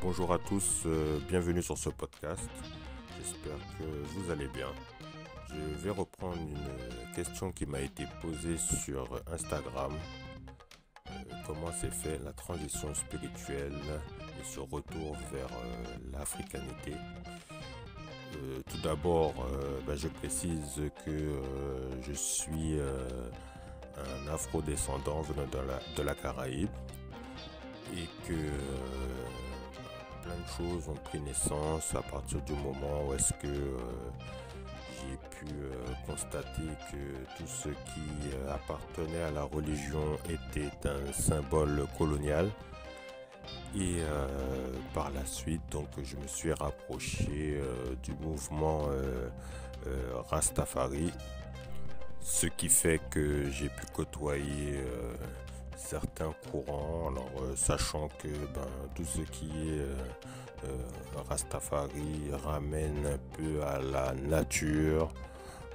Bonjour à tous, bienvenue sur ce podcast. J'espère que vous allez bien. Je vais reprendre une question qui m'a été posée sur Instagram. Comment s'est fait la transition spirituelle et ce retour vers l'africanité. Tout d'abord, je précise que je suis un afro-descendant venant de la Caraïbe et que plein de choses ont pris naissance à partir du moment où est-ce que j'ai pu constater que tout ce qui appartenait à la religion était un symbole colonial. Et par la suite, donc, je me suis rapproché du mouvement Rastafari, ce qui fait que j'ai pu côtoyer certains courants, alors sachant que tout ce qui est Rastafari ramène un peu à la nature,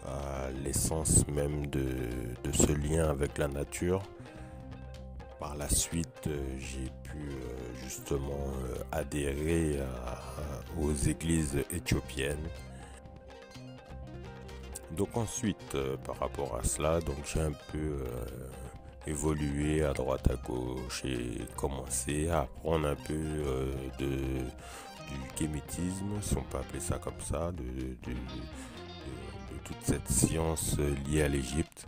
à l'essence même de ce lien avec la nature. Par la suite, j'ai pu justement adhérer aux églises éthiopiennes. Donc ensuite, par rapport à cela, donc j'ai un peu évolué à droite à gauche et commencé à apprendre un peu du kémétisme, si on peut appeler ça comme ça, de toute cette science liée à l'Égypte.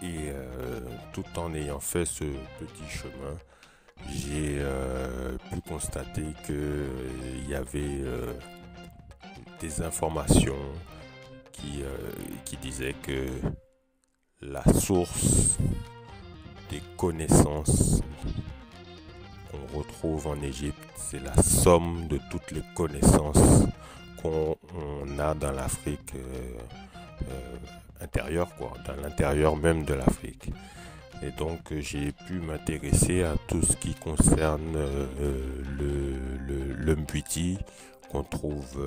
Et tout en ayant fait ce petit chemin, j'ai pu constater qu'il y avait des informations qui disaient que la source des connaissances qu'on retrouve en Égypte, c'est la somme de toutes les connaissances qu'on a dans l'Afrique intérieure, dans l'intérieur même de l'Afrique. Et donc j'ai pu m'intéresser à tout ce qui concerne le Mbiti qu'on trouve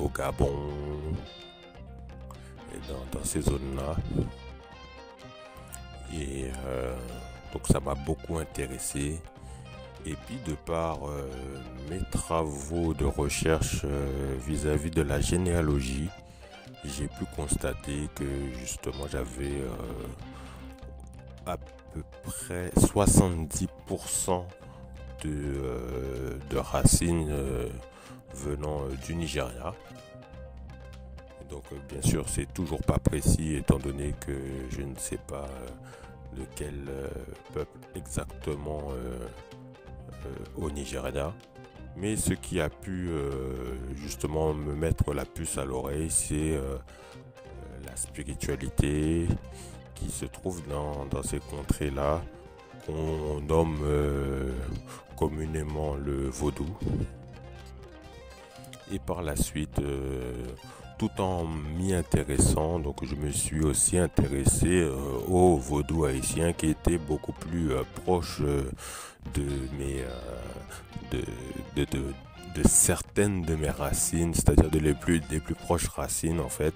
au Gabon et dans ces zones-là. Et donc ça m'a beaucoup intéressé. Et puis de par mes travaux de recherche vis-à-vis de la généalogie, j'ai pu constater que justement j'avais à peu près 70% de racines venant du Nigeria. Donc bien sûr c'est toujours pas précis étant donné que je ne sais pas de quel peuple exactement au Nigeria. Mais ce qui a pu justement me mettre la puce à l'oreille, c'est la spiritualité qui se trouve dans ces contrées-là, qu'on nomme communément le vaudou. Et par la suite, tout en m'y intéressant, donc je me suis aussi intéressé au vaudou haïtien qui était beaucoup plus proche de mes de certaines de mes racines, c'est-à-dire des plus proches racines en fait,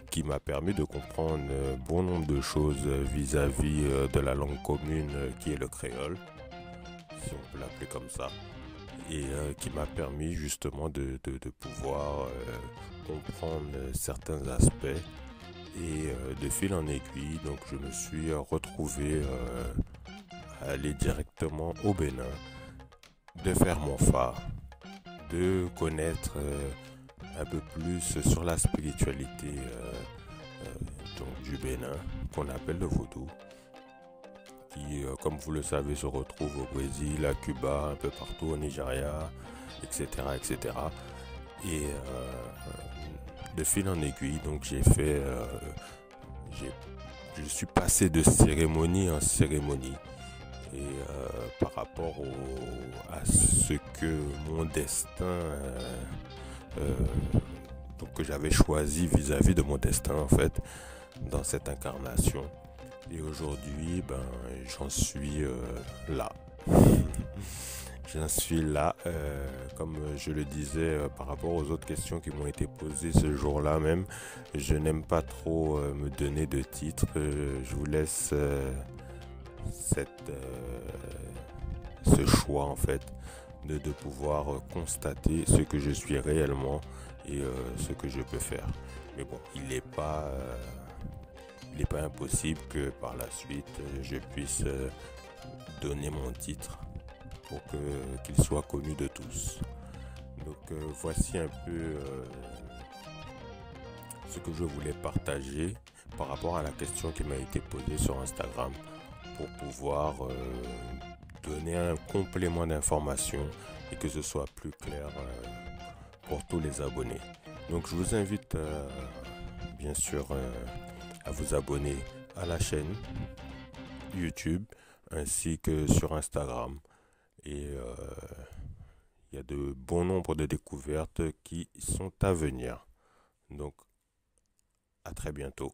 qui m'a permis de comprendre bon nombre de choses vis-à-vis de la langue commune qui est le créole, si on peut l'appeler comme ça, et qui m'a permis justement de pouvoir comprendre certains aspects. Et de fil en aiguille, donc je me suis retrouvé à aller directement au Bénin, de faire mon phare, de connaître un peu plus sur la spiritualité donc du Bénin, qu'on appelle le vaudou, qui, comme vous le savez, se retrouve au Brésil, à Cuba, un peu partout au Nigeria, etc. etc. Et de fil en aiguille, donc je suis passé de cérémonie en cérémonie. Et par rapport à ce que mon destin, donc que j'avais choisi vis-à-vis de mon destin en fait, dans cette incarnation. Et aujourd'hui, j'en suis là. J'en suis là, comme je le disais par rapport aux autres questions qui m'ont été posées ce jour-là même. Je n'aime pas trop me donner de titre. Je vous laisse ce choix en fait de pouvoir constater ce que je suis réellement et ce que je peux faire. Mais bon, il n'est pas impossible que par la suite je puisse donner mon titre pour qu'il soit connu de tous. Donc voici un peu ce que je voulais partager par rapport à la question qui m'a été posée sur Instagram pour pouvoir donner un complément d'information et que ce soit plus clair pour tous les abonnés. Donc je vous invite bien sûr à vous abonner à la chaîne YouTube ainsi que sur Instagram. Et il y a de bon nombre de découvertes qui sont à venir. Donc à très bientôt.